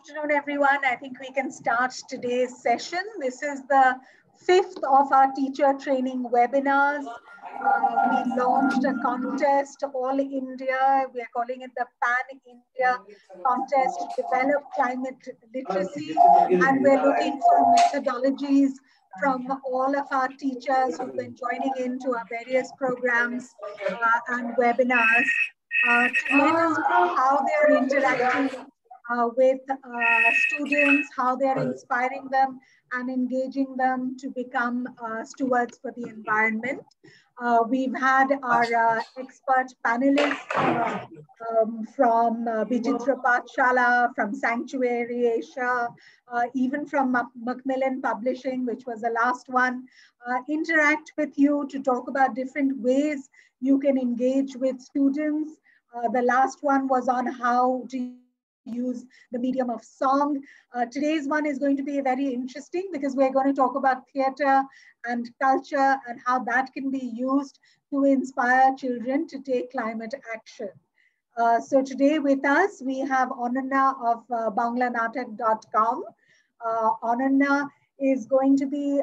afternoon, everyone. I think we can start today's session. This is the fifth of our teacher training webinars. We launched a contest, All India. We are calling it the Pan India Contest to Develop Climate Literacy. And we're looking for methodologies from all of our teachers who've been joining into our various programs and webinars to let us know how they're interacting with students, how they're inspiring them and engaging them to become stewards for the environment. We've had our expert panelists from Bijitra Pathshala, from Sanctuary Asia, even from Macmillan Publishing, which was the last one, interact with you to talk about different ways you can engage with students. The last one was on how to use the medium of song. Today's one is going to be very interesting because we're going to talk about theater and culture and how that can be used to inspire children to take climate action. So today with us, we have Ananya of banglanatak.com. Ananya is going to be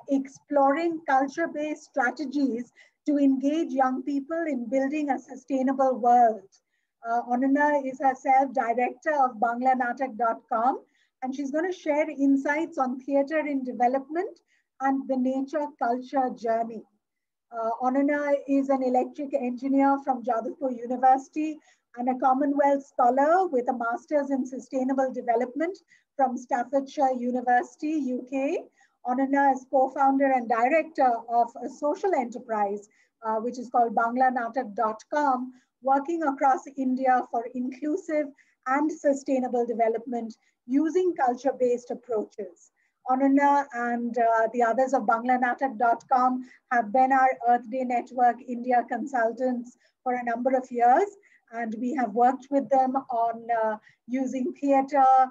exploring culture-based strategies to engage young people in building a sustainable world. Ananya is herself director of banglanatak.com, and she's going to share insights on theatre in development and the nature culture journey. Ananya is an electric engineer from Jadavpur University and a Commonwealth Scholar with a Master's in Sustainable Development from Staffordshire University, UK. Ananya is co-founder and director of a social enterprise, which is called banglanatak.com, working across India for inclusive and sustainable development using culture-based approaches. Ananya and the others of banglanatak.com have been our Earth Day Network India consultants for a number of years, and we have worked with them on using theatre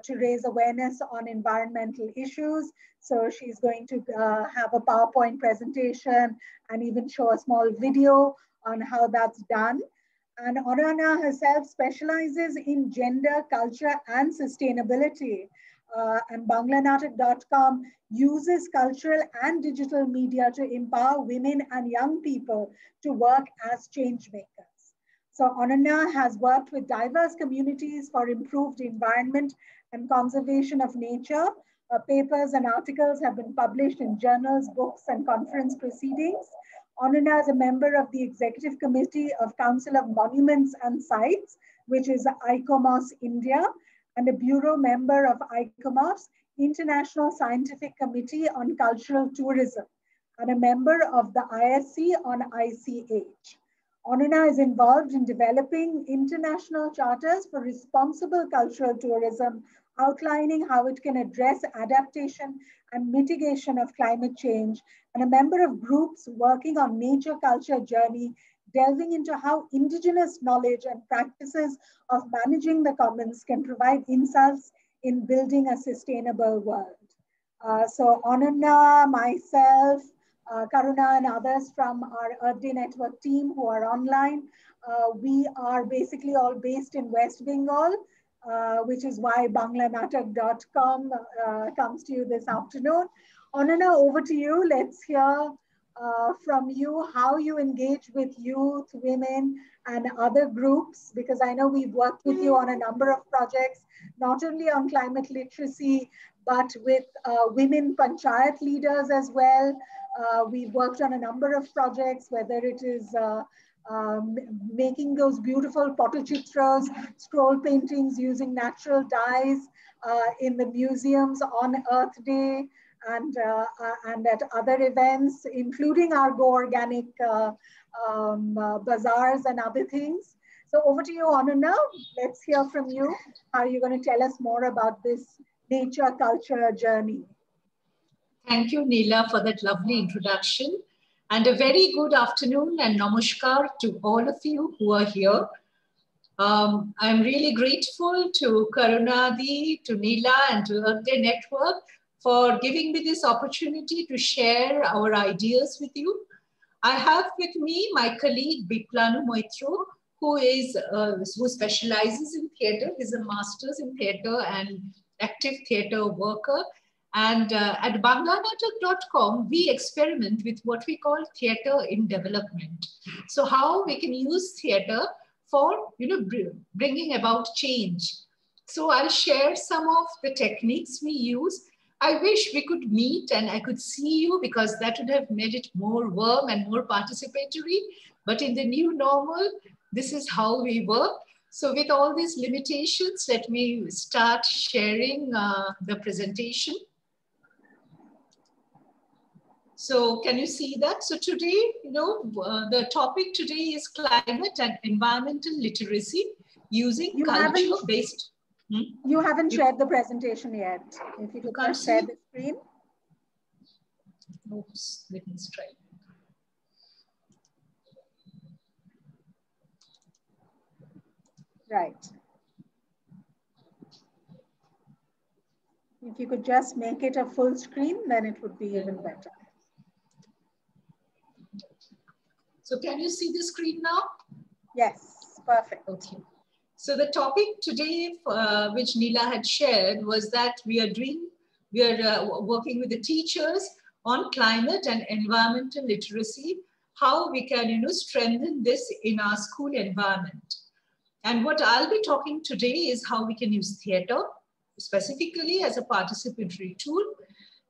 to raise awareness on environmental issues. So she's going to have a PowerPoint presentation and even show a small video on how that's done. And Ananya herself specializes in gender, culture, and sustainability. And banglanatak.com uses cultural and digital media to empower women and young people to work as change makers. So Ananya has worked with diverse communities for improved environment and conservation of nature. Papers and articles have been published in journals, books, and conference proceedings. Ananya is a member of the Executive Committee of Council of Monuments and Sites, which is ICOMOS India, and a bureau member of ICOMOS, International Scientific Committee on Cultural Tourism, and a member of the ISC on ICH. Ananya is involved in developing international charters for responsible cultural tourism, outlining how it can address adaptation and mitigation of climate change, and a member of groups working on nature culture journey, delving into how indigenous knowledge and practices of managing the commons can provide insights in building a sustainable world. So Ananya, myself, Karuna and others from our Earth Day Network team who are online, we are basically all based in West Bengal, which is why banglanatak.com comes to you this afternoon. Ananya, over to you. Let's hear from you how you engage with youth, women, and other groups, because I know we've worked with you on a number of projects, not only on climate literacy, but with women panchayat leaders as well. We've worked on a number of projects, whether it is making those beautiful potachitras, scroll paintings using natural dyes in the museums on Earth Day, and at other events, including our Go Organic bazaars and other things. So over to you, Ananya. Let's hear from you. How are you going to tell us more about this nature culture journey? Thank you, Neela, for that lovely introduction. And a very good afternoon and namaskar to all of you who are here. I'm really grateful to Karunadi, to Neela, and to Earth Day Network for giving me this opportunity to share our ideas with you. I have with me my colleague Biplanu Moitro, who specializes in theatre. He's a master's in theatre and active theatre worker. And at banglanatak.com, we experiment with what we call theatre in development. So how we can use theatre for, bringing about change. So I'll share some of the techniques we use. I wish we could meet and I could see you, because that would have made it more warm and more participatory. But in the new normal, this is how we work. So with all these limitations, let me start sharing the presentation. So can you see that? So today, the topic today is climate and environmental literacy using culture-based. You haven't shared the presentation yet. If you could just share the screen. Oops, let me try. Right. If you could just make it a full screen, then it would be even better. So can you see the screen now? Yes, perfect. Okay. So the topic today, which Neela had shared, was that we are working with the teachers on climate and environmental literacy, how we can, strengthen this in our school environment. And what I'll be talking today is how we can use theatre, specifically as a participatory tool,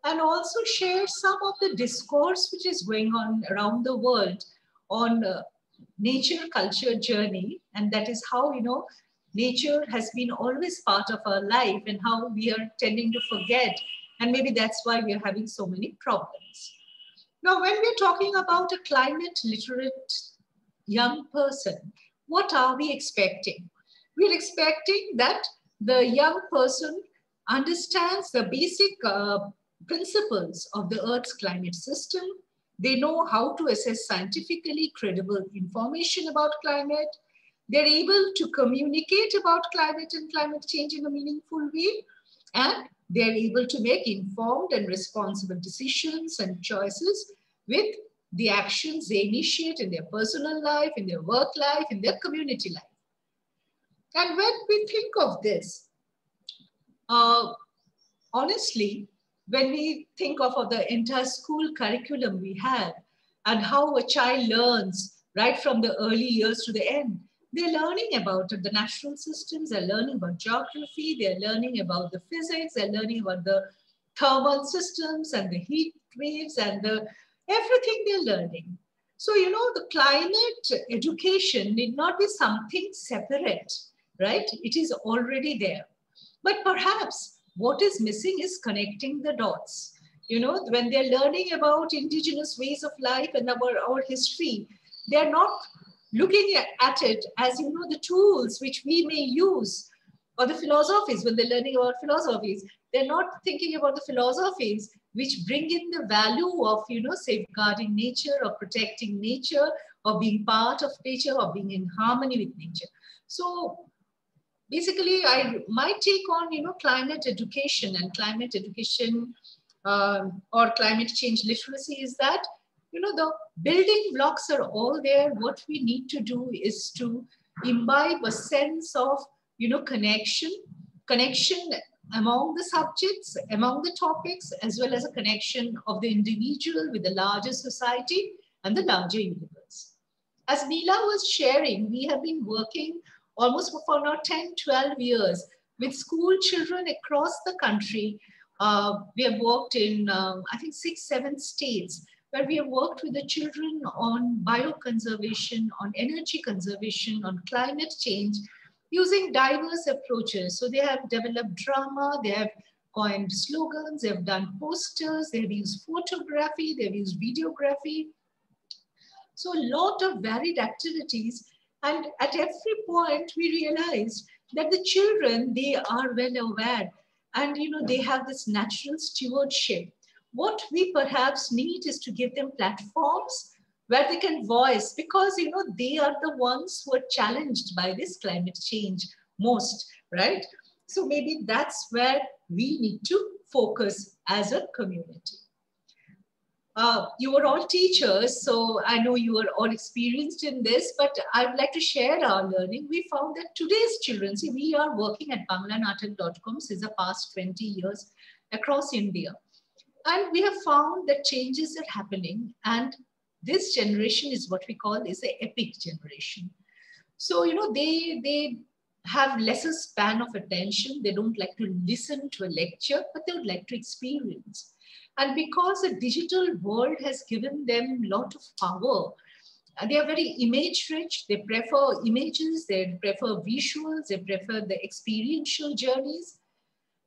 and also share some of the discourse which is going on around the world on nature culture journey. And that is how, nature has been always part of our life and how we are tending to forget. And maybe that's why we are having so many problems. Now, when we're talking about a climate literate young person, what are we expecting? We're expecting that the young person understands the basic principles of the Earth's climate system. They know how to assess scientifically credible information about climate. They're able to communicate about climate and climate change in a meaningful way. And they're able to make informed and responsible decisions and choices with the actions they initiate in their personal life, in their work life, in their community life. And when we think of this, honestly, when we think of the entire school curriculum we have and how a child learns right from the early years to the end, they're learning about the natural systems, they're learning about geography, they're learning about the physics, they're learning about the thermal systems and the heat waves and everything they're learning. So, the climate education need not be something separate, right? It is already there. But perhaps what is missing is connecting the dots. When they're learning about indigenous ways of life and our history, they're not looking at it as, the tools which we may use, or the philosophies. When they're learning about philosophies, they're not thinking about the philosophies which bring in the value of, safeguarding nature or protecting nature or being part of nature or being in harmony with nature. So basically, my take on, climate education and climate education or climate change literacy is that, the building blocks are all there. What we need to do is to imbibe a sense of, connection among the subjects, among the topics, as well as a connection of the individual with the larger society and the larger universe. As Neela was sharing, we have been working almost for now 10, 12 years with school children across the country. We have worked in, I think, 6, 7 states, where we have worked with the children on bioconservation, on energy conservation, on climate change, using diverse approaches. So they have developed drama, they have coined slogans, they have done posters, they have used photography, they have used videography. So a lot of varied activities. And at every point, we realized that the children, they are well aware and, they have this natural stewardship. What we perhaps need is to give them platforms where they can voice, because, they are the ones who are challenged by this climate change most, right? So maybe that's where we need to focus as a community. You were all teachers, so I know you are all experienced in this, but I would like to share our learning. We found that today's children, see, we are working at banglanatak.com since the past 20 years across India. And we have found that changes are happening, and this generation is what we call is the epic generation. So, you know, they have lesser span of attention. They don't like to listen to a lecture, but they would like to experience. And because the digital world has given them a lot of power, they are very image rich. They prefer images, they prefer visuals, they prefer the experiential journeys.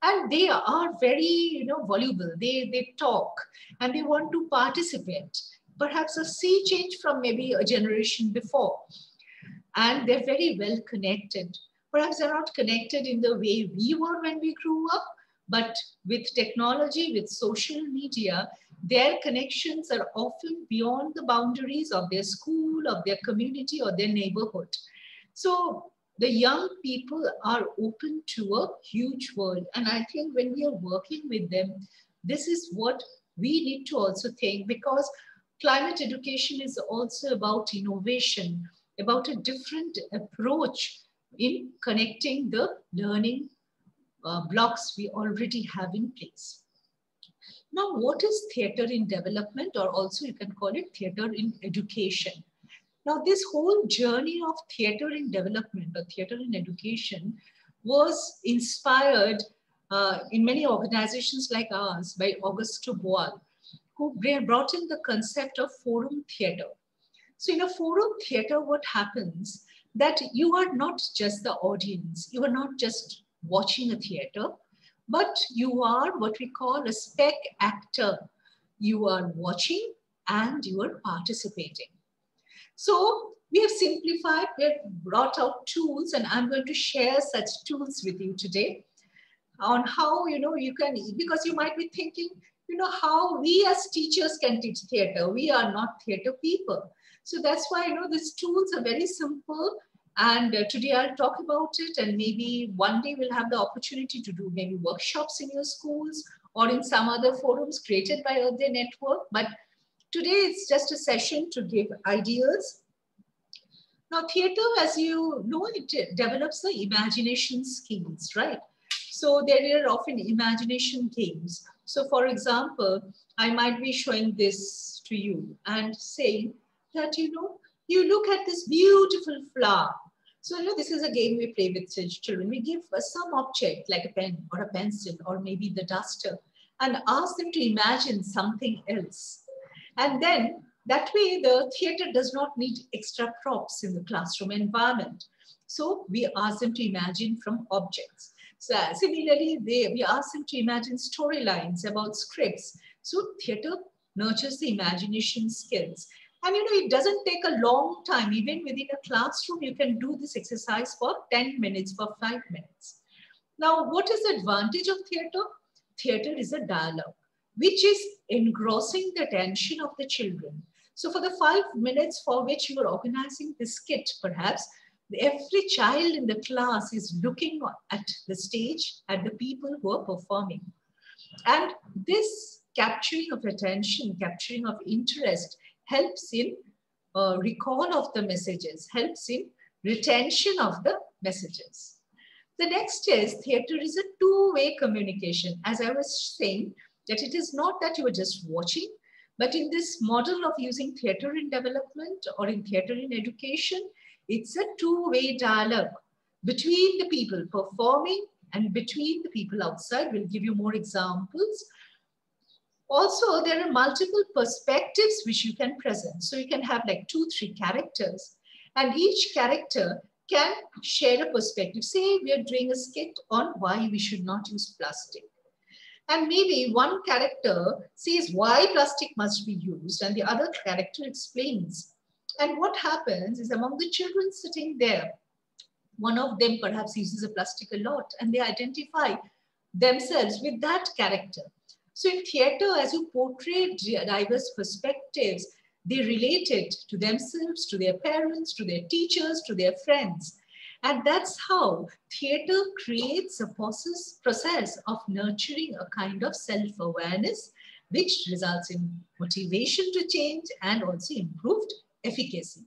And they are very, you know, voluble. They talk and they want to participate. Perhaps a sea change from maybe a generation before. And they're very well connected. Perhaps they're not connected in the way we were when we grew up, but with technology, with social media, their connections are often beyond the boundaries of their school, of their community, or their neighborhood. So the young people are open to a huge world. And I think when we are working with them, this is what we need to also think, because climate education is also about innovation, about a different approach in connecting the learning blocks we already have in place. Now, what is theater in development, or also you can call it theater in education? Now, this whole journey of theater in development or theater in education was inspired in many organizations like ours by Augusto Boal, who brought in the concept of forum theater. So in a forum theater, what happens that you are not just the audience, you are not just watching a theater, but you are what we call a spec actor. You are watching and you are participating. So we have simplified, we have brought out tools, and I'm going to share such tools with you today on how, you know, you can, because you might be thinking, you know, how we as teachers can teach theater. We are not theater people. So that's why, you know, these tools are very simple. And today I'll talk about it, and maybe one day we'll have the opportunity to do maybe workshops in your schools or in some other forums created by Earth Day Network. But today it's just a session to give ideas. Now, theater, as you know, it develops the imagination skills, right? So there are often imagination games. So for example, I might be showing this to you and saying that, you know, you look at this beautiful flower. So, you know, this is a game we play with children. We give some object like a pen or a pencil or maybe the duster and ask them to imagine something else. And then that way the theater does not need extra props in the classroom environment. So we ask them to imagine from objects. So similarly, we ask them to imagine storylines about scripts. So theater nurtures the imagination skills. And you know, it doesn't take a long time. Even within a classroom, you can do this exercise for 10 minutes, for 5 minutes. Now, what is the advantage of theater? Theater is a dialogue, which is engrossing the attention of the children. So for the 5 minutes for which you are organizing the skit, perhaps, every child in the class is looking at the stage, at the people who are performing. And this capturing of attention, capturing of interest, helps in recall of the messages, helps in retention of the messages. The next is theater is a two-way communication. As I was saying, that it is not that you are just watching, but in this model of using theater in development or in theater in education, it's a two-way dialogue between the people performing and between the people outside. We'll give you more examples. Also, there are multiple perspectives which you can present. So you can have like 2-3 characters, and each character can share a perspective. Say we are doing a skit on why we should not use plastic. And maybe one character says why plastic must be used, and the other character explains. And what happens is, among the children sitting there, one of them perhaps uses a plastic a lot, and they identify themselves with that character. So in theater, as you portray diverse perspectives, they relate it to themselves, to their parents, to their teachers, to their friends. And that's how theater creates a process of nurturing a kind of self-awareness which results in motivation to change and also improved efficacy.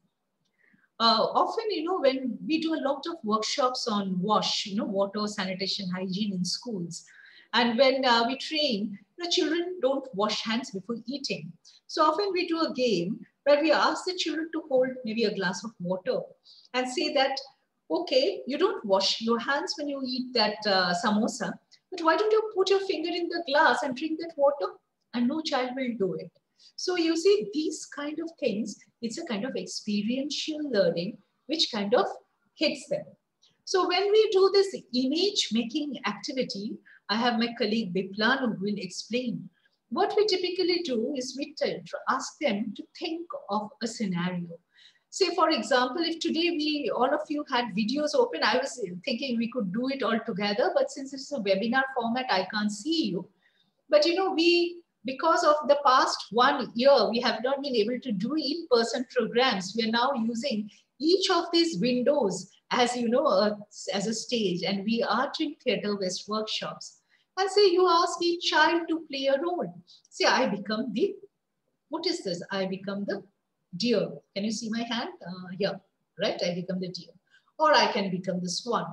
Often, when we do a lot of workshops on WASH, water, sanitation, hygiene in schools, and when we train, children don't wash hands before eating. So often we do a game where we ask the children to hold maybe a glass of water and say that, okay, you don't wash your hands when you eat that samosa, but why don't you put your finger in the glass and drink that water? And no child will do it. So you see, these kind of things, it's a kind of experiential learning which kind of hits them. So when we do this image making activity, I have my colleague Biplan who will explain. What we typically do is we ask them to think of a scenario. Say, for example, if today all of you had videos open, I was thinking we could do it all together, but since it's a webinar format, I can't see you. But because of the past 1 year, we have not been able to do in-person programs. We are now using each of these windows as, as a stage, and we are doing Theatre West workshops. And say you ask each child to play a role. Say, I become what is this? I become the deer. Can you see my hand? Here, right? I become the deer. Or I can become the swan.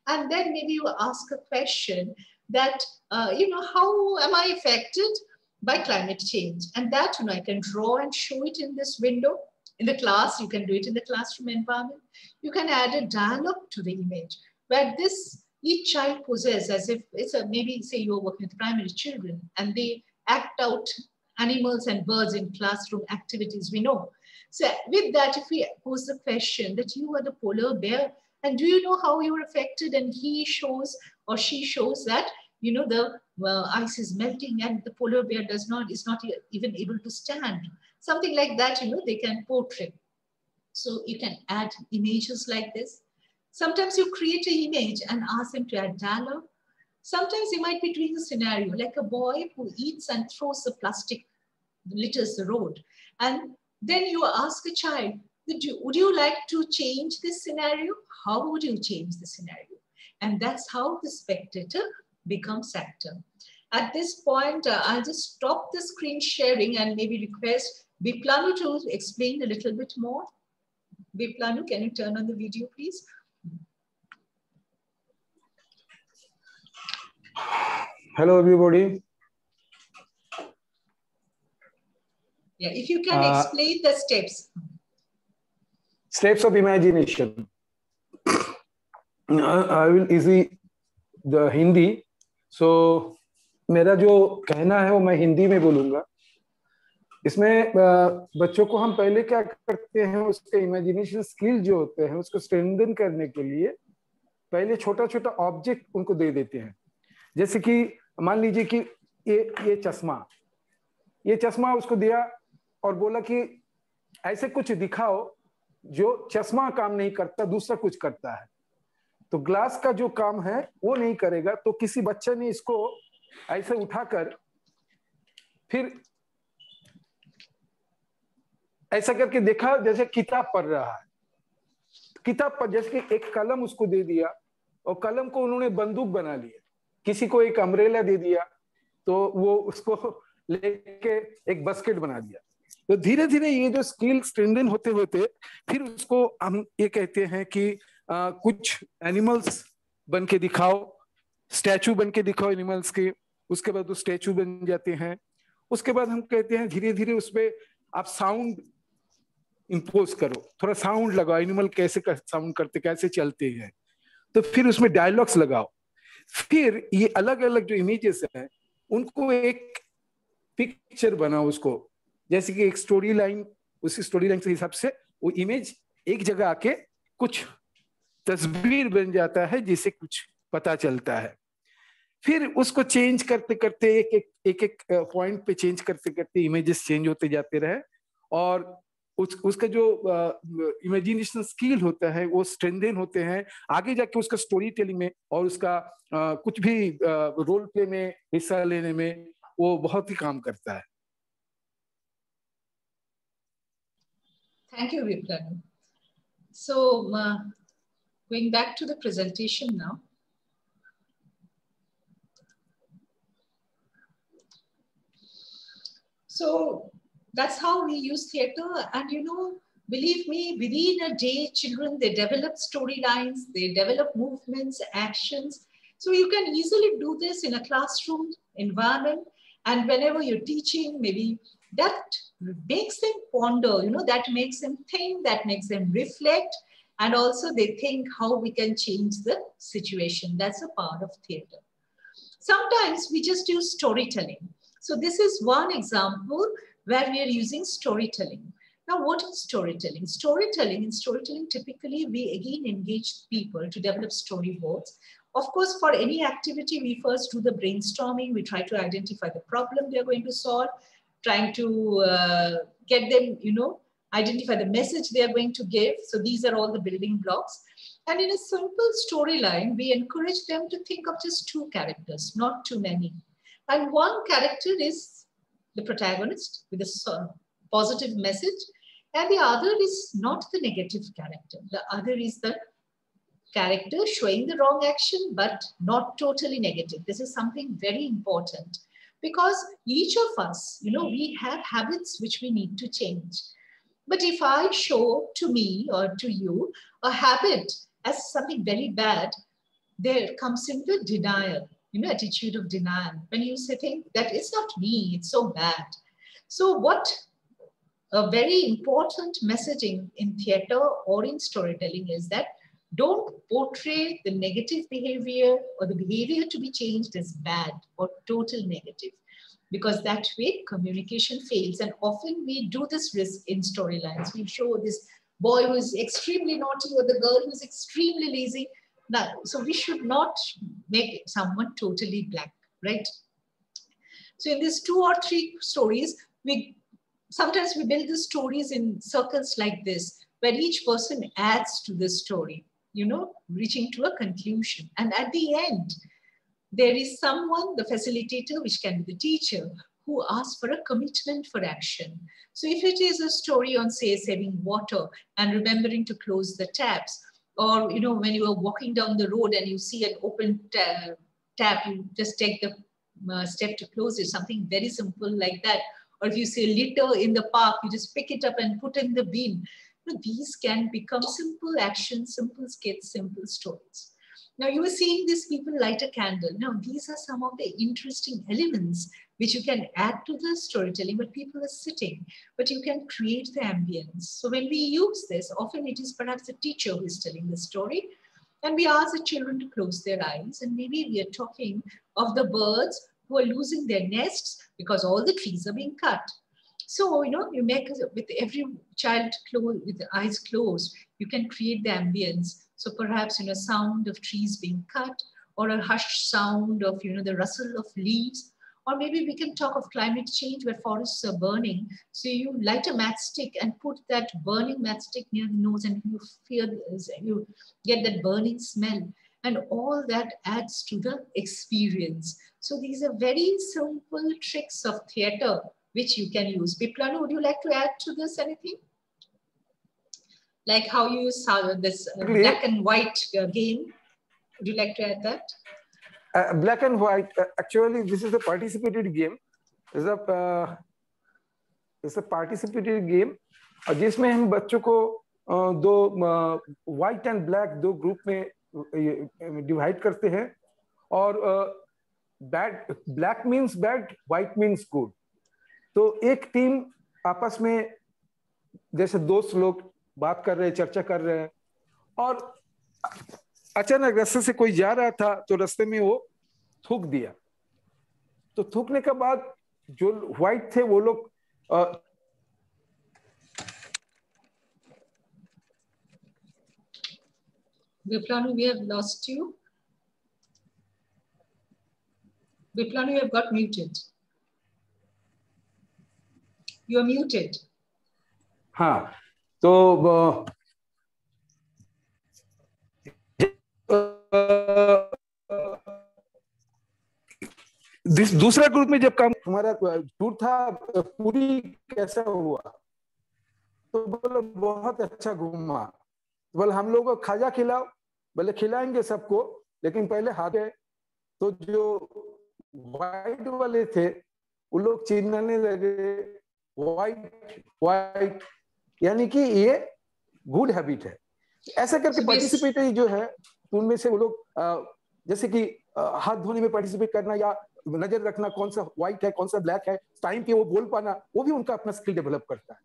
And then maybe you ask a question that, how am I affected by climate change? And that, I can draw and show it in this window. In the class, you can do it in the classroom environment. You can add a dialogue to the image where each child possesses, as if it's maybe say you're working with primary children and they act out animals and birds in classroom activities, we know. So with that, if we pose the question that you are the polar bear, and do you know how you're affected? And he shows or she shows that, the ice is melting and the polar bear is not even able to stand. Something like that, they can portray. So you can add images like this. Sometimes you create an image and ask them to add dialogue. Sometimes you might be doing a scenario like a boy who eats and throws the plastic, litters the road. And then you ask a child, would you like to change this scenario? How would you change the scenario? And that's how the spectator becomes actor. At this point, I'll just stop the screen sharing and maybe request Biplanu to explain a little bit more. Biplanu, can you turn on the video, please? Hello, everybody. Yeah, if you can explain the steps. Steps of imagination. I will easy the Hindi. So, मेरा जो कहना है वो मैं हिंदी में बोलूँगा. इसमें बच्चों को हम पहले क्या करते हैं, उसके इमेजिनेशन स्किल जो होते हैं उसको स्ट्रेंथन करने के लिए पहले छोटा-छोटा ऑब्जेक्ट उनको दे देते हैं. जैसे कि मान लीजिए कि ये चश्मा उसको दिया और बोला कि ऐसे कुछ दिखाओ जो चश्मा काम नहीं करता, दूसरा कुछ करता है. तो ग्लास का जो काम है वो नहीं करेगा, तो किसी बच्चे ने इसको ऐसे उठाकर फिर ऐसा करके देखा जैसे किताब पढ़ रहा है. किताब पर जैसे कि एक कलम उसको दे दिया और कलम को उन्होंने बंदूक बना लिया. किसी को एक अम्ब्रेला दे दिया तो वो उसको लेके एक बास्केट बना दिया. तो धीरे धीरे ये जो स्किल स्ट्रेंथन होते होते फिर उसको हम ये कहते हैं कि कुछ एनिमल्स बन के दिखाओ, स्टैचू बन के दिखाओ एनिमल्स के. उसके बाद वो स्टैचू बन जाते हैं. उसके बाद हम कहते हैं धीरे धीरे उसपे आप साउंड इंपोज करो, थोड़ा साउंड लगाओ, एनिमल कैसे साउंड करते, कैसे चलते हैं. तो फिर उसमें डायलॉग्स लगाओ. फिर ये अलग अलग जो इमेजेस हैं उनको एक पिक्चर बनाओ उसको, जैसे कि एक स्टोरी लाइन, उसी स्टोरी लाइन के हिसाब से वो इमेज एक जगह आके कुछ तस्वीर बन जाता है जिसे कुछ पता चलता है. फिर उसको चेंज करते करते एक पॉइंट पे चेंज करते करते इमेजेस चेंज होते जाते रहे और उसका जो इमेजिनेशन स्किल होता है वो स्ट्रेंथन होते हैं. आगे जाके उसका स्टोरी टेलिंग में और उसका कुछ भी रोल प्ले में हिस्सा लेने में वो बहुत ही काम करता है. Thank you, Biplanu. So, going back to the presentation now. So that's how we use theater. And you know, believe me, within a day, children, they develop storylines, they develop movements, actions. So you can easily do this in a classroom environment. And whenever you're teaching, maybe that makes them ponder, you know, that makes them think, that makes them reflect. And also they think how we can change the situation. That's a part of theater. Sometimes we just use storytelling. So this is one example where we are using storytelling. Now, what is storytelling? In storytelling, typically we again engage people to develop storyboards. Of course, for any activity, we first do the brainstorming. We try to identify the problem they are going to solve, trying to get them, you know, identify the message they are going to give. So these are all the building blocks. And in a simple storyline, we encourage them to think of just two characters, not too many. And one character is the protagonist with a positive message, and the other is not the negative character. The other is the character showing the wrong action, but not totally negative. This is something very important because each of us, you know, we have habits which we need to change. But if I show to me or to you a habit as something very bad, there comes in the denial, you know, attitude of denial. When you say, think that it's not me, it's so bad. So what a very important messaging in theater or in storytelling is that don't portray the negative behavior or the behavior to be changed as bad or total negative, because that way communication fails. And often we do this risk in storylines. We show this boy who is extremely naughty or the girl who is extremely lazy. Now, so we should not make someone totally black, right? So in these 2 or 3 stories, sometimes we build the stories in circles like this, where each person adds to the story, you know, reaching to a conclusion. And at the end, there is someone, the facilitator, which can be the teacher, who asks for a commitment for action. So if it is a story on, say, saving water and remembering to close the taps, or, you know, when you are walking down the road and you see an open tap, you just take the step to close it, something very simple like that. Or if you see litter in the park, you just pick it up and put in the bin. You know, these can become simple actions, simple skits, simple stories. Now you are seeing these people light a candle. Now these are some of the interesting elements which you can add to the storytelling, but people are sitting, but you can create the ambience. So when we use this, often it is perhaps the teacher who is telling the story, and we ask the children to close their eyes, and maybe we are talking of the birds who are losing their nests because all the trees are being cut. So, you know, you make, with every child with the eyes closed, you can create the ambience. So perhaps, you know, sound of trees being cut, or a hushed sound of, you know, the rustle of leaves. Or maybe we can talk of climate change where forests are burning. So you light a matchstick and put that burning matchstick near the nose, and you get that burning smell. And all that adds to the experience. So these are very simple tricks of theater which you can use. Biplanu, would you like to add to this anything? Like how you use this black and white game. Would you like to add that? Black and white, actually, this is a participated game. It's a participated game, जिसमें हम बच्चों को दो white and black दो group में divide करते हैं, और black means bad, white means good. तो एक टीम आपस में जैसे दोस्त लोग बात कर रहे हैं, चर्चा कर रहे हैं, और अचानक रास्ते से कोई जा रहा था तो रास्ते में वो थूक दिया. तो थूकने के बाद जो व्हाइट थे वो लोग Biplanu, we have lost you. Biplanu, you have got muted. You are muted. हाँ, तो दूसरा ग्रुप में जब काम हमारा टूर था, पूरी कैसा हुआ, तो बोले बहुत अच्छा घूमा. बोले हम लोग को खाजा खिलाओ. बोले खिलाएंगे सबको, लेकिन पहले हाथ. तो जो वाइट वाले थे वो लोग चिल्लाने लगे व्हाइट व्हाइट, यानी कि ये गुड हैबिट है। ऐसा करके पार्टिसिपेटरी जो है उनमें से वो लोग जैसे कि हाथ धोने में पार्टिसिपेट करना या नजर रखना कौन सा व्हाइट है कौन सा ब्लैक है, टाइम पे वो बोल पाना, वो भी उनका अपना स्किल डेवलप करता है।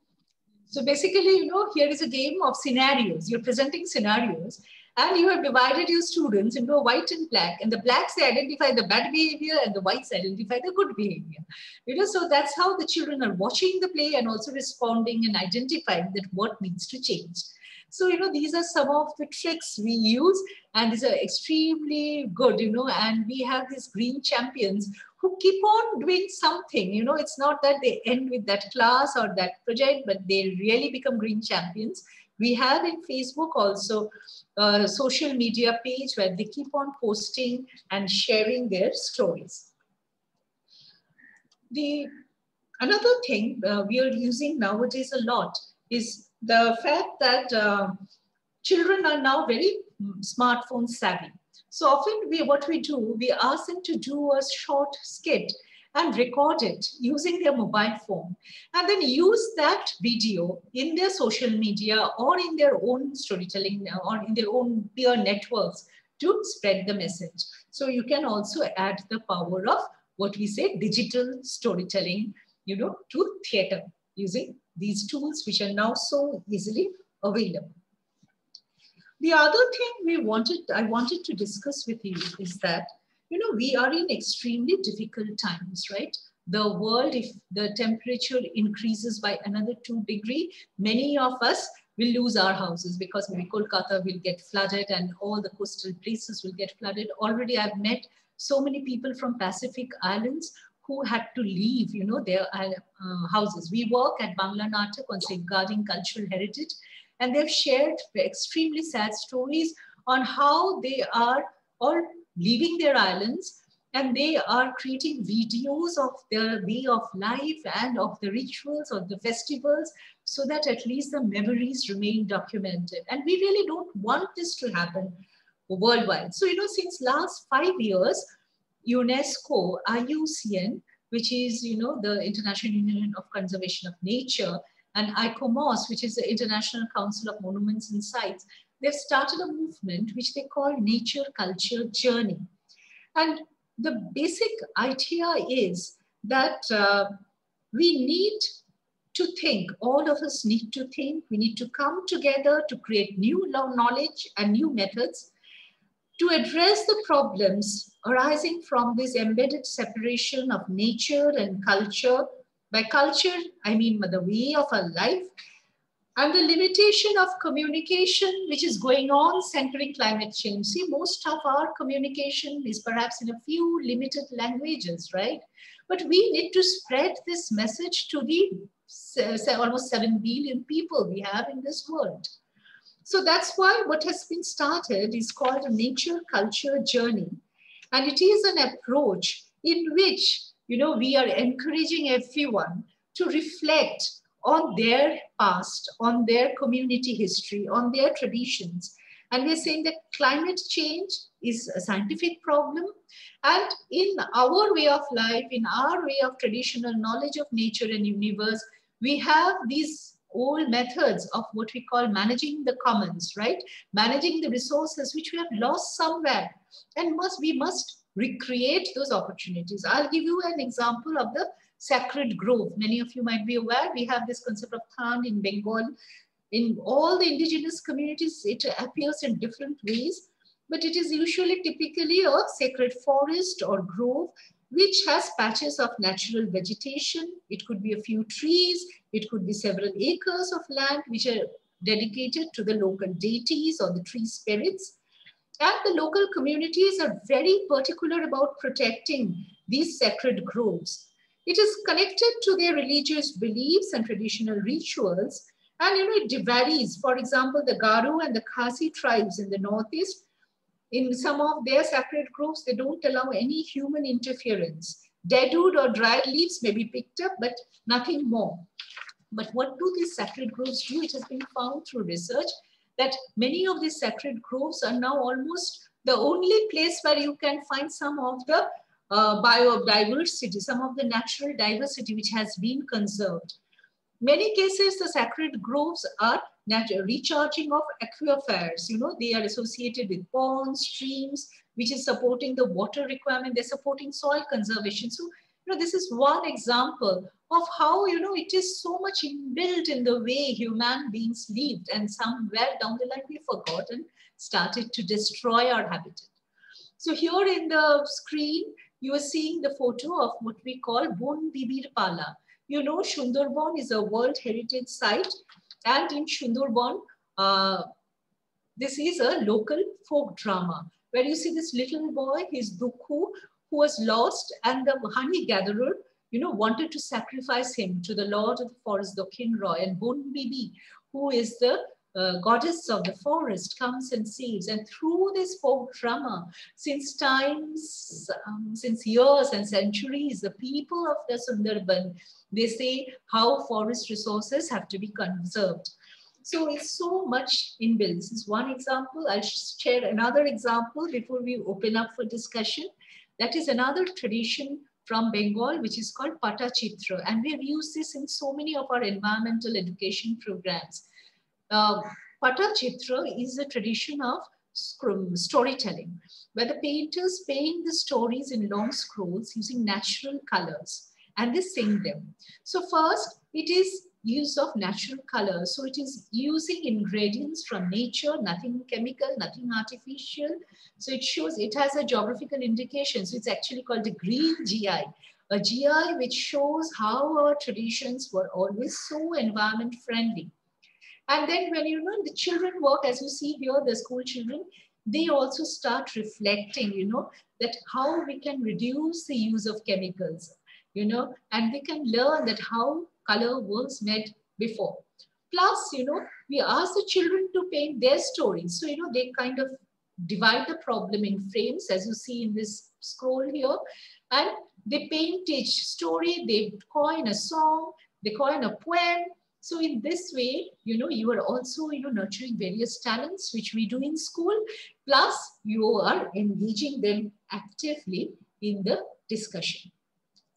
So basically, you know, here is a game of scenarios. You're presenting scenarios and you have divided your students into a white and black, and the blacks identify the bad behavior and the whites identify the good behavior. You know, so that's how the children are watching the play and also responding and identifying that what needs to change. So, you know, these are some of the tricks we use, and these are extremely good, you know, and we have these green champions who keep on doing something. You know, it's not that they end with that class or that project, but they really become green champions. We have in Facebook also a social media page where they keep on posting and sharing their stories. Another thing we are using nowadays a lot is the fact that children are now very smartphone savvy. So often what we do, we ask them to do a short skit and record it using their mobile phone, and then use that video in their social media or in their own storytelling or in their own peer networks to spread the message. So you can also add the power of what we say digital storytelling, you know, to theater using these tools which are now so easily available. The other thing I wanted to discuss with you is that, you know, we are in extremely difficult times, right? The world, if the temperature increases by another 2 degrees, many of us will lose our houses because maybe Kolkata will get flooded and all the coastal places will get flooded. Already I've met so many people from Pacific Islands who had to leave, you know, their houses. We work at Bangla Natak on safeguarding cultural heritage, and they've shared extremely sad stories on how they are all leaving their islands and they are creating videos of their way of life and of the rituals of the festivals so that at least the memories remain documented. And we really don't want this to happen worldwide. So, you know, since last 5 years, UNESCO, IUCN, which is, you know, the International Union of Conservation of Nature, and ICOMOS, which is the International Council of Monuments and Sites, they've started a movement which they call Nature Culture Journey. And the basic idea is that we need to think, all of us need to think, we need to come together to create new knowledge and new methods to address the problems arising from this embedded separation of nature and culture. By culture, I mean the way of our life, and the limitation of communication, which is going on centering climate change. See, most of our communication is perhaps in a few limited languages, right? But we need to spread this message to the almost 7 billion people we have in this world. So that's why what has been started is called a Nature Culture Journey. And it is an approach in which, you know, we are encouraging everyone to reflect on their past, on their community history, on their traditions. And we're saying that climate change is a scientific problem. And in our way of life, in our way of traditional knowledge of nature and universe, we have these old methods of what we call managing the commons, right? Managing the resources which we have lost somewhere, and we must recreate those opportunities. I'll give you an example of the sacred grove. Many of you might be aware, we have this concept of Than in Bengal. In all the indigenous communities, it appears in different ways, but it is usually typically a sacred forest or grove which has patches of natural vegetation. It could be a few trees, it could be several acres of land which are dedicated to the local deities or the tree spirits. And the local communities are very particular about protecting these sacred groves. It is connected to their religious beliefs and traditional rituals. And you know, it varies. For example, the Garo and the Khasi tribes in the Northeast, in some of their sacred groves, they don't allow any human interference. Dead wood or dried leaves may be picked up, but nothing more. But what do these sacred groves do? It has been found through research that many of these sacred groves are now almost the only place where you can find some of the biodiversity, some of the natural diversity which has been conserved. Many cases, the sacred groves are recharging of aquifers. You know, they are associated with ponds, streams, which is supporting the water requirement. They're supporting soil conservation. So, you know, this is one example of how, you know, it is so much inbuilt in the way human beings lived, and somewhere down the line we forgot and started to destroy our habitat. So here in the screen, you are seeing the photo of what we call Bon Bibir Pala. You know, Sundarban is a World Heritage Site, and in Sundarban, this is a local folk drama where you see this little boy, his Dukhu, who was lost, and the honey gatherer, you know, wanted to sacrifice him to the Lord of the Forest, Dokhin Roy, and Bon Bibi, who is the goddess of the forest, comes and saves. And through this folk drama, since years and centuries, the people of the Sundarban, they say how forest resources have to be conserved. So it's so much inbuilt. This is one example. I'll share another example before we open up for discussion. That is another tradition from Bengal, which is called Patachitra. And we have used this in so many of our environmental education programs. Patachitra is a tradition of storytelling, where the painters paint the stories in long scrolls using natural colors, and they sing them. So first, it is use of natural colors. So it is using ingredients from nature, nothing chemical, nothing artificial. So it shows, it has a geographical indication. So it's actually called a green GI, a GI which shows how our traditions were always so environment friendly. And then when you know the children work, as you see here, the school children, they also start reflecting, you know, that how we can reduce the use of chemicals, you know, and they can learn that how color was made before. Plus, you know, we ask the children to paint their stories. So, you know, they kind of divide the problem in frames, as you see in this scroll here, and they paint each story, they coin a song, they coin a poem. So in this way, you know, you are also, you know, nurturing various talents, which we do in school, plus you are engaging them actively in the discussion.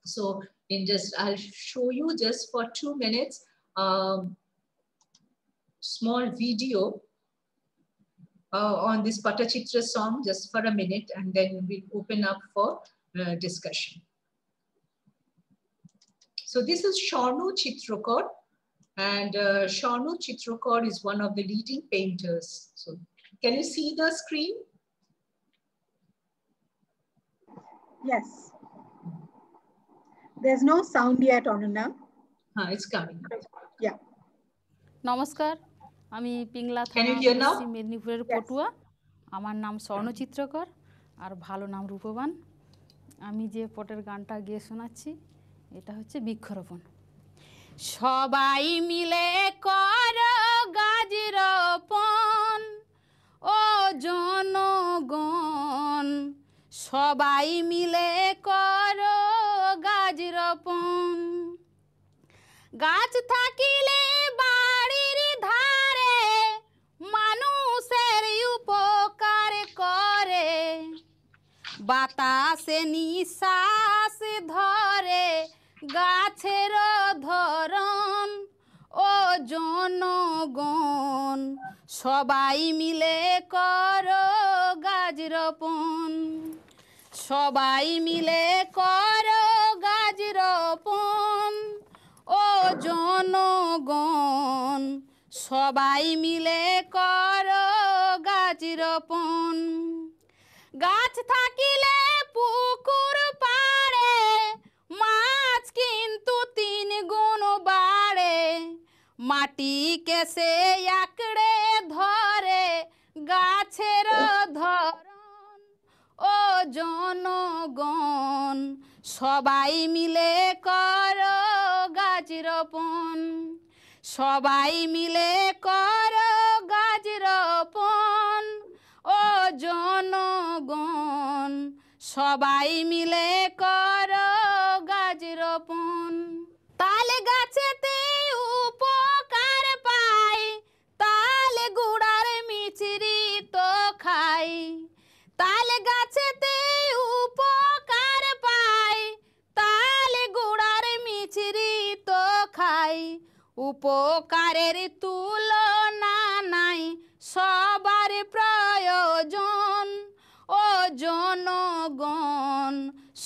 So in just, I'll show you just for 2 minutes, small video on this Patachitra song, just for a minute, and then we'll open up for discussion. So this is Sharnu Chitrakar. And Sharnu Chitrakar is one of the leading painters. So can you see the screen? Yes. There's no sound yet, Anuna. It's coming. Yeah. Namaskar. আমি পিংলা থানা পশ্চিম মেদিনীপুরের পটুয়া। আমার নাম স্বর্ণ চিত্রকর আর ভালো নাম রূপবান। আমি যে পটের গানটা গেয়ে শোনাচ্ছি এটা হচ্ছে বৃক্ষরোপণ। সবাই মিলে করো গাছ রোপণ ও জনগণ, সবাই মিলে করো গাছ রোপণ। গাছ থাকিলে বাড়ির ধারে মানুষের উপকার করে, বাতাসে নিঃশ্বাস ধরে গাছের ধরন ও জনগণ, সবাই মিলে করো গাছ রোপণ। সবাই মিলে করো গাছ রোপণ ও জনগণ, সবাই মিলে করো গাছ রোপণ। গাছ থাকিলে পুকুর পাড়ে মাছ কিন্তু 3 গুণ বাড়ে, মাটিকে সে আঁকড়ে ধরে গাছের ধরন ও জনগণ, সবাই মিলে করো গাছ রোপণ। সবাই মিলে করো গাছ রোপণ ও জনগণ, সবাই মিলে করো গাছ রোপণ। তাল গাছেতে উপকার পাই, তাল গুড়ার মিছরি তো খাই। তাল গাছেতে উপকার পাই, উপকারের তুলনা নাই সবার প্রয়োজন ও জনগণ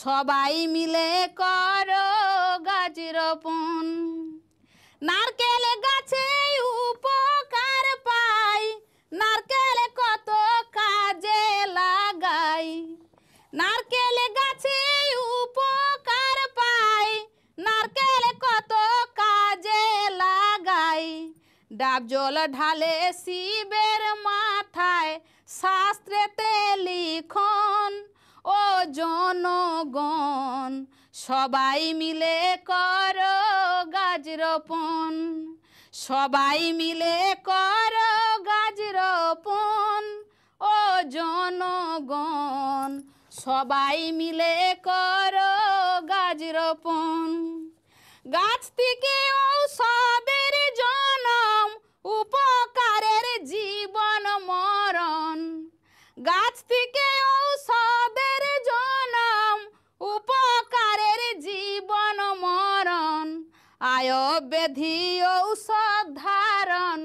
সবাই মিলে করো গাছ রোপণ নারকেল গাছে উপকার পাই নারকেল কত কাজে লাগাই নারকেল গাছে উপকার পাই নারকেল কত কাজে লাগাই ডাব জল ঢালে শিবের মাথায় শাস্ত্রেতে লিখন ও জনগণ সবাই মিলে করো গাছ রোপণ সবাই মিলে করো গাছ রোপণ ও জনগণ সবাই মিলে করো গাছ রোপণ গাছ থেকে ঔষধের জনম উপকারের জীবন মরণ গাছ থেকে ঔষধের জনম উপকারের জীবন মরণ আয় ব্যাধি ঔষধ ধারণ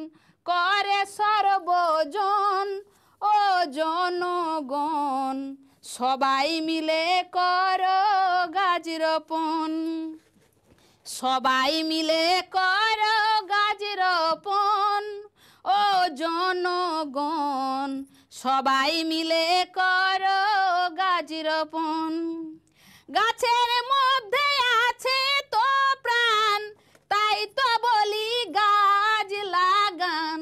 করে সর্বজন ও জনগণ সবাই মিলে করো গাছ রোপণ সবাই মিলে করো গাছ রোপণ ও জনগণ সবাই মিলে করো গাছ রোপণ গাছের মধ্যে আছে তো প্রাণ তাই তো বলি গাছ লাগান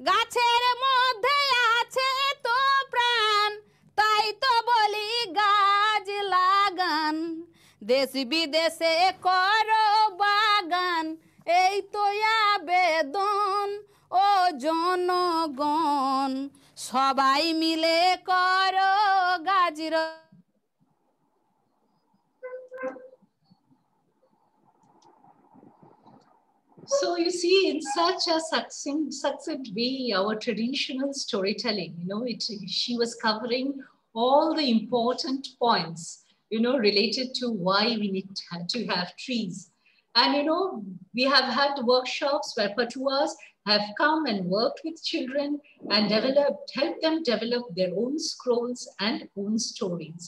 গাছের মধ্যে আছে তো প্রাণ তাই তো বলি গাছ লাগান দেশ বিদেশে করো বাগান এই তো আবেদন ও জনগণ সবাই মিলে করো গাছ রোপণ So you see, in such a succinct way, our traditional storytelling, she was covering all the important points, related to why we need to have trees. And, we have had workshops where patuas have come and worked with children and helped them develop their own scrolls and own stories.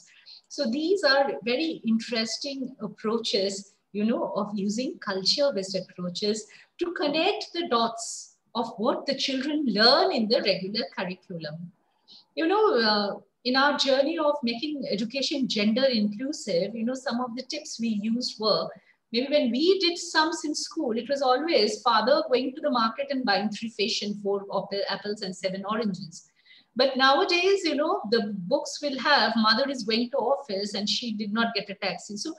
So these are very interesting approaches, of using culture-based approaches to connect the dots of what the children learn in the regular curriculum. In our journey of making education gender inclusive, some of the tips we used were, maybe when we did sums in school, it was always father going to the market and buying 3 fish and 4 apples and 7 oranges. But nowadays, the books will have mother is going to office and she did not get a taxi. So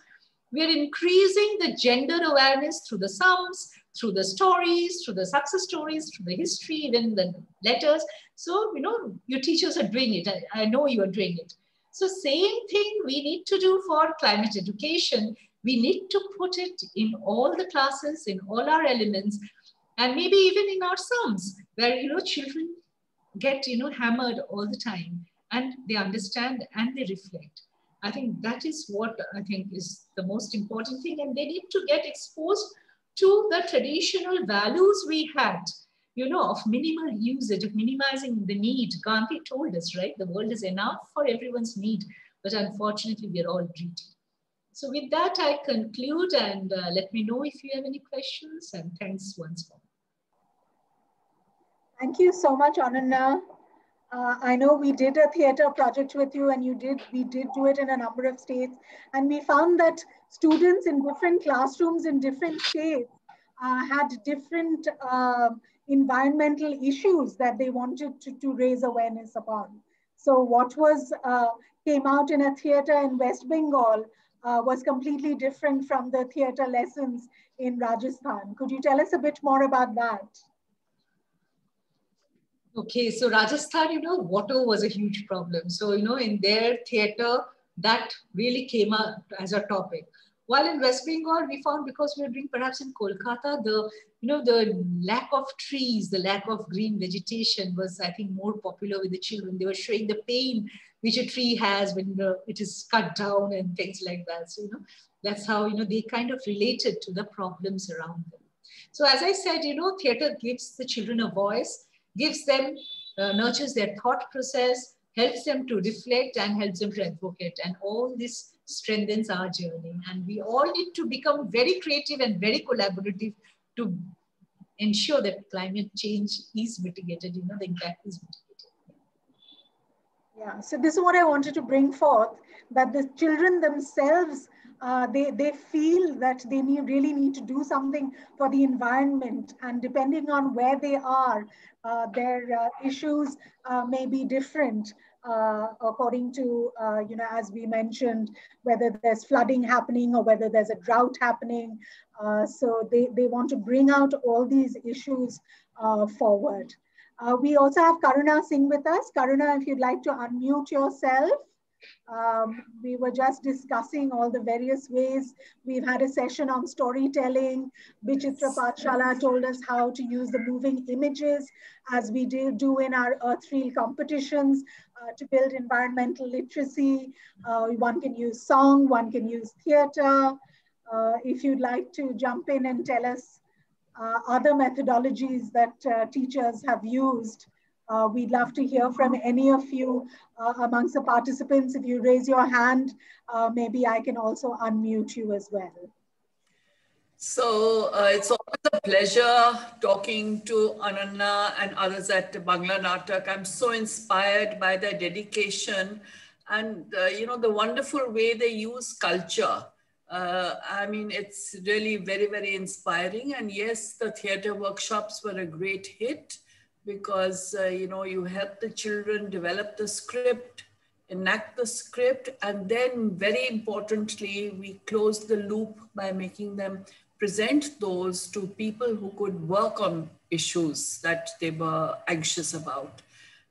we are increasing the gender awareness through the sums, through the stories, through the success stories, through the history, even the letters. So, your teachers are doing it. I know you are doing it. So same thing we need to do for climate education. We need to put it in all the classes, in all our elements, and maybe even in our sums, where, children get, hammered all the time and they understand and they reflect. I think that is what I think is the most important thing. And they need to get exposed to the traditional values we had, of minimal usage, of minimizing the need. Gandhi told us, right? The world is enough for everyone's need, but unfortunately we are all greedy. So with that, I conclude and let me know if you have any questions, and thanks once more. Thank you so much, Ananya. I know we did a theatre project with you, and we did do it in a number of states. And we found that students in different classrooms in different states had different environmental issues that they wanted to raise awareness upon. So what came out in a theatre in West Bengal was completely different from the theatre lessons in Rajasthan. Could you tell us a bit more about that? Okay, so Rajasthan, water was a huge problem. So, in their theatre, that really came up as a topic. While in West Bengal, we found, because we were doing perhaps in Kolkata, the lack of trees, the lack of green vegetation was, I think, more popular with the children. They were showing the pain which a tree has when it is cut down and things like that. So, that's how, they kind of related to the problems around them. So as I said, you know, theatre gives the children a voice, gives them, nurtures their thought process, helps them to reflect and helps them to advocate. And all this strengthens our journey. And we all need to become very creative and very collaborative to ensure that climate change is mitigated, you know, the impact is mitigated. Yeah, so this is what I wanted to bring forth, that the children themselves, they feel that they really need to do something for the environment, and depending on where they are, their issues may be different according to, you know, as we mentioned, whether there's flooding happening or whether there's a drought happening. So they want to bring out all these issues forward. We also have Karuna Singh with us. Karuna, if you'd like to unmute yourself. We were just discussing all the various ways. We've had a session on storytelling. Bichitra Pathshala told us how to use the moving images as we do in our Earthfield competitions to build environmental literacy. One can use song, one can use theater. If you'd like to jump in and tell us other methodologies that teachers have used, we'd love to hear from any of you amongst the participants. If you raise your hand, maybe I can also unmute you as well. So it's always a pleasure talking to Ananna and others at Bangla Natak. I'm so inspired by their dedication and, you know, the wonderful way they use culture. I mean, it's really very, very inspiring. And yes, the theatre workshops were a great hit because, you know, you help the children develop the script, enact the script, and then very importantly, we close the loop by making them present those to people who could work on issues that they were anxious about.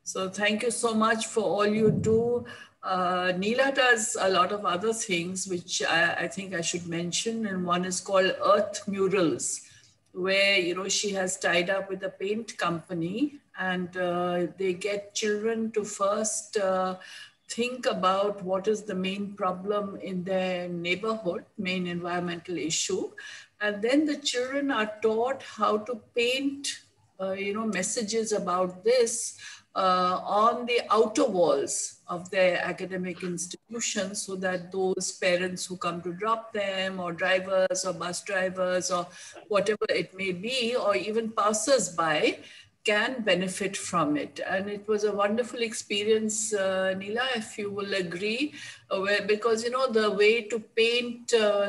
So thank you so much for all you do. Neela does a lot of other things, which I think I should mention. And one is called Earth Murals, where, you know, she has tied up with a paint company and they get children to first think about what is the main problem in their neighborhood, main environmental issue. And then the children are taught how to paint, you know, messages about this on the outer walls of their academic institutions, so that those parents who come to drop them, or drivers or bus drivers or whatever it may be, or even passers-by, can benefit from it. And it was a wonderful experience, Neela, if you will agree, because, you know, the way to paint,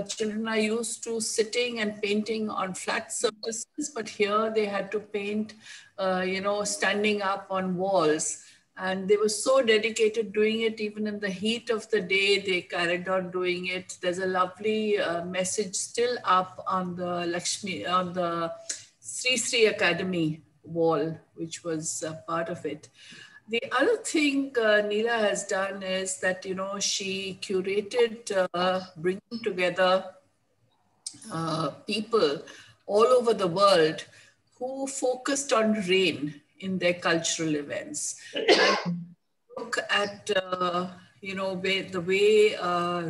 children are used to sitting and painting on flat surfaces, but here they had to paint, you know, standing up on walls. And they were so dedicated doing it, even in the heat of the day, they carried on doing it. There's a lovely message still up on the Sri Sri Academy wall, which was part of it. The other thing Neela has done is that, you know, she curated bringing together people all over the world who focused on rain in their cultural events. And look at, you know, the way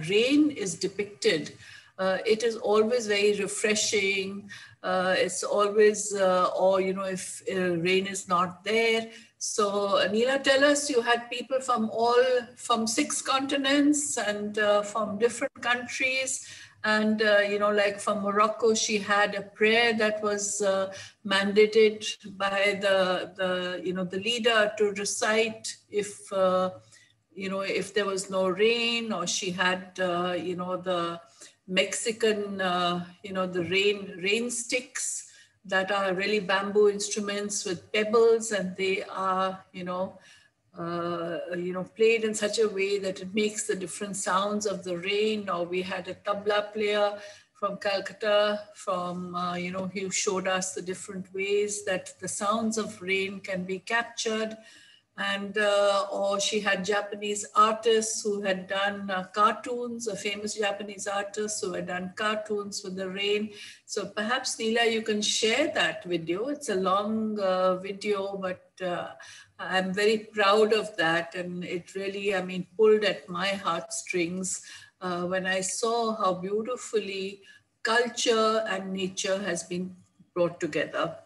rain is depicted. It is always very refreshing. It's always, or, you know, if rain is not there. So Neela, tell us, you had people from 6 continents and from different countries. And, you know, like from Morocco, she had a prayer that was mandated by the leader to recite if, you know, if there was no rain, or she had, you know, the Mexican, you know, the rain sticks that are really bamboo instruments with pebbles, and they are, you know, played in such a way that it makes the different sounds of the rain. Or we had a tabla player from Calcutta, from, you know, he showed us the different ways that the sounds of rain can be captured. And, or she had Japanese artists who had done cartoons, a famous Japanese artist who had done cartoons with the rain. So perhaps, Neela, you can share that video. It's a long video, but I'm very proud of that. And it really, I mean, pulled at my heartstrings when I saw how beautifully culture and nature has been brought together.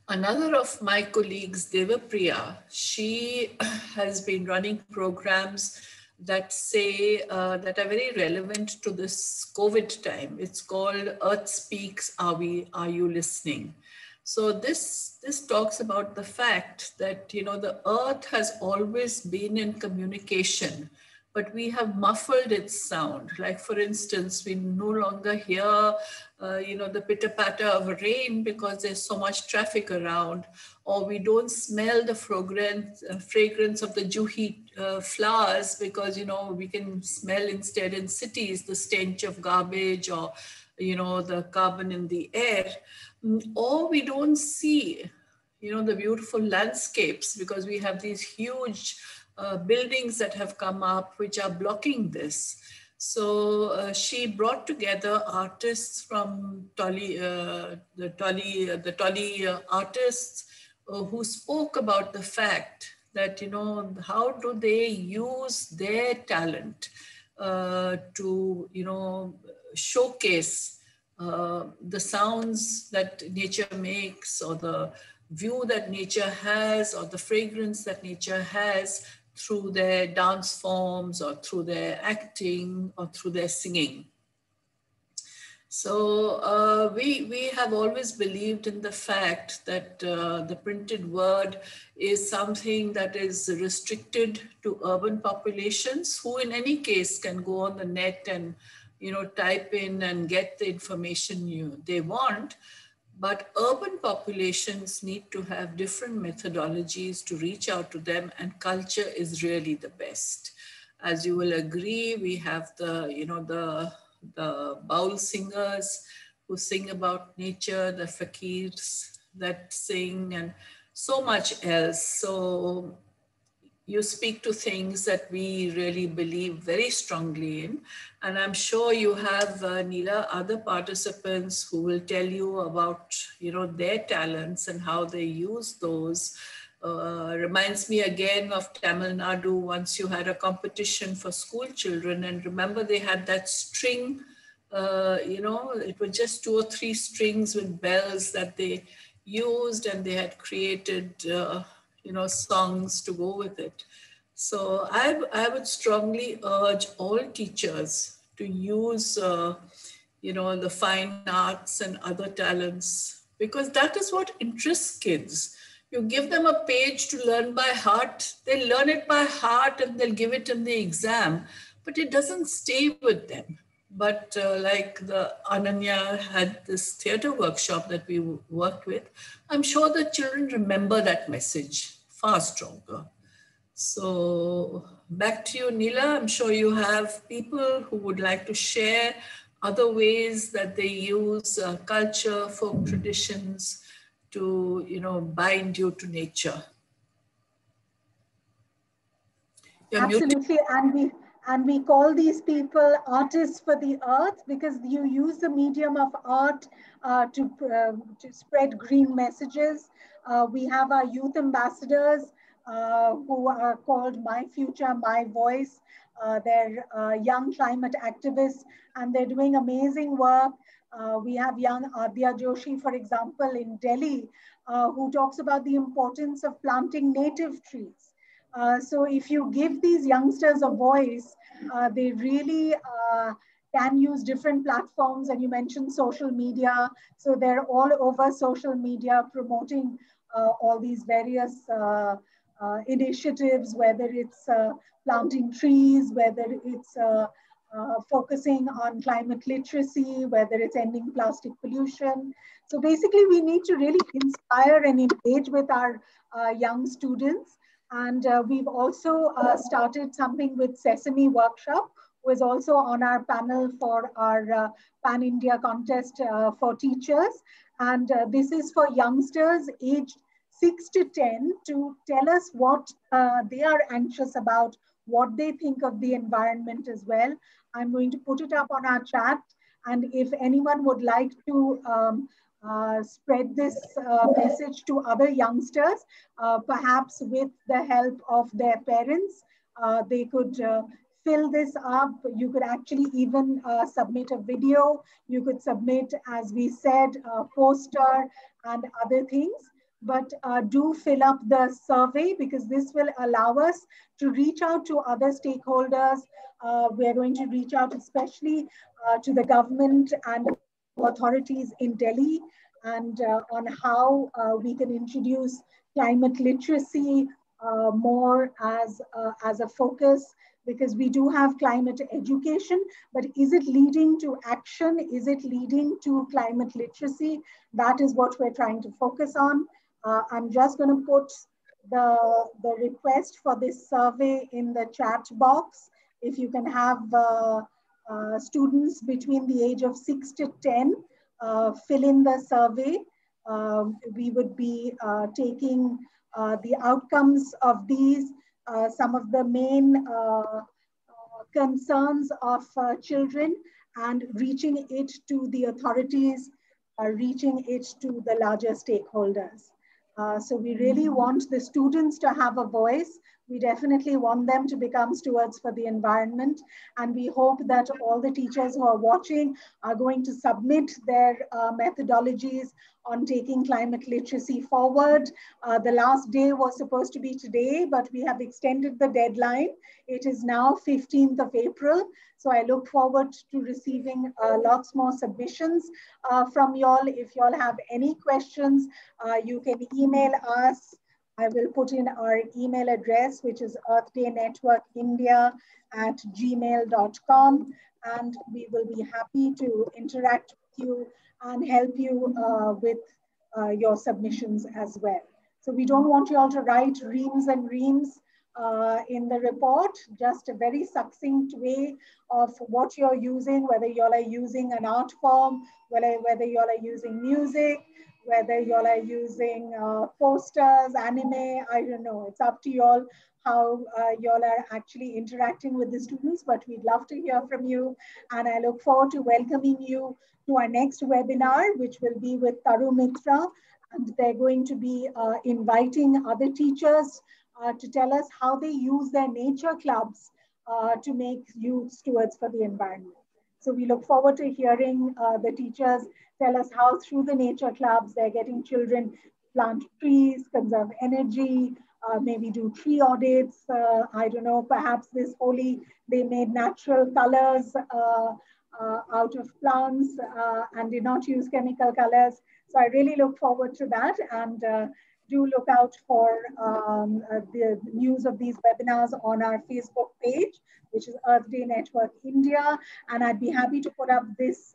Another of my colleagues, Devapriya, she has been running programs that say, that are very relevant to this COVID time. It's called Earth Speaks, Are You Listening? So this talks about the fact that, you know, the earth has always been in communication, but we have muffled its sound. Like, for instance, we no longer hear, you know, the pitter-patter of rain because there's so much traffic around, or we don't smell the fragrance of the juhi flowers because, you know, we can smell instead in cities the stench of garbage or, you know, the carbon in the air. Or we don't see, you know, the beautiful landscapes because we have these huge buildings that have come up which are blocking this. So she brought together artists from the Tolly artists who spoke about the fact that, you know, how do they use their talent to, you know, showcase the sounds that nature makes, or the view that nature has, or the fragrance that nature has through their dance forms, or through their acting, or through their singing. So we have always believed in the fact that the printed word is something that is restricted to urban populations, who in any case can go on the net and, you know, type in and get the information they want. But urban populations need to have different methodologies to reach out to them, and culture is really the best. As you will agree, we have the, you know, the baul singers who sing about nature, the fakirs that sing, and so much else. So you speak to things that we really believe very strongly in. And I'm sure you have, Neela, other participants who will tell you about, you know, their talents and how they use those. Reminds me again of Tamil Nadu. Once you had a competition for school children, and remember they had that string, you know, it was just 2 or 3 strings with bells that they used, and they had created, you know, songs to go with it. So I would strongly urge all teachers to use, you know, the fine arts and other talents, because that is what interests kids. You give them a page to learn by heart, they'll learn it by heart and they'll give it in the exam, but it doesn't stay with them. But like the Ananya had this theater workshop that we worked with, I'm sure the children remember that message far stronger. So back to you, Neela. I'm sure you have people who would like to share other ways that they use culture, folk traditions to, you know, bind you to nature. You're absolutely, and we call these people artists for the earth, because you use the medium of art to spread green messages. We have our youth ambassadors who are called My Future, My Voice. They're young climate activists, and they're doing amazing work. We have young Adya Joshi, for example, in Delhi, who talks about the importance of planting native trees. So if you give these youngsters a voice, they really can use different platforms. And you mentioned social media. So they're all over social media promoting all these various initiatives, whether it's planting trees, whether it's focusing on climate literacy, whether it's ending plastic pollution. So basically, we need to really inspire and engage with our young students. And we've also started something with Sesame Workshop, who is also on our panel for our Pan India contest for teachers. And this is for youngsters aged 6 to 10 to tell us what they are anxious about, what they think of the environment as well. I'm going to put it up on our chat. And if anyone would like to spread this message to other youngsters, perhaps with the help of their parents, they could fill this up. You could actually even submit a video. You could submit, as we said, a poster and other things. But do fill up the survey, because this will allow us to reach out to other stakeholders. We're going to reach out especially to the government and authorities in Delhi, and on how we can introduce climate literacy more as a focus, because we do have climate education, but is it leading to action? Is it leading to climate literacy? That is what we're trying to focus on. I'm just going to put the request for this survey in the chat box. If you can have students between the age of 6 to 10 fill in the survey, we would be taking the outcomes of these, some of the main concerns of children, and reaching it to the authorities, reaching it to the larger stakeholders. So we really want the students to have a voice. We definitely want them to become stewards for the environment. And we hope that all the teachers who are watching are going to submit their methodologies on taking climate literacy forward. The last day was supposed to be today, but we have extended the deadline. It is now 15th of April. So I look forward to receiving lots more submissions from y'all. If y'all have any questions, you can email us. I will put in our email address, which is earthdaynetworkindia@gmail.com. And we will be happy to interact with you and help you with your submissions as well. So we don't want you all to write reams and reams in the report, just a very succinct way of what you're using, whether y'all are using an art form, whether y'all are using music, whether y'all are using posters, anime, I don't know. It's up to y'all how y'all are actually interacting with the students, but we'd love to hear from you. And I look forward to welcoming you to our next webinar, which will be with Taru Mitra. And they're going to be inviting other teachers to tell us how they use their nature clubs to make youth stewards for the environment. So we look forward to hearing the teachers tell us how through the nature clubs, they're getting children plant trees, conserve energy, maybe do tree audits. I don't know, perhaps this Holi, they made natural colors out of plants and did not use chemical colors. So I really look forward to that, and do look out for the news of these webinars on our Facebook page, which is Earth Day Network India. And I'd be happy to put up this,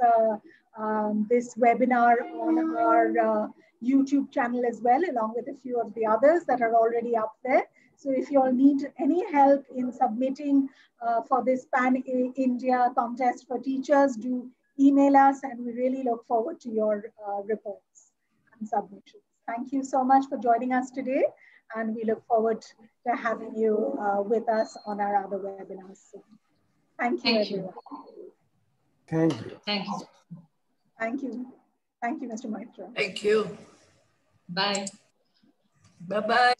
this webinar on our YouTube channel as well, along with a few of the others that are already up there. So if you all need any help in submitting for this Pan-India contest for teachers, do email us, and we really look forward to your reports and submissions. Thank you so much for joining us today, and we look forward to having you with us on our other webinars soon. Thank you, everyone. Thank you. Thank you. Thank you. Thank you, Mr. Maitra. Thank you. Bye. Bye-bye.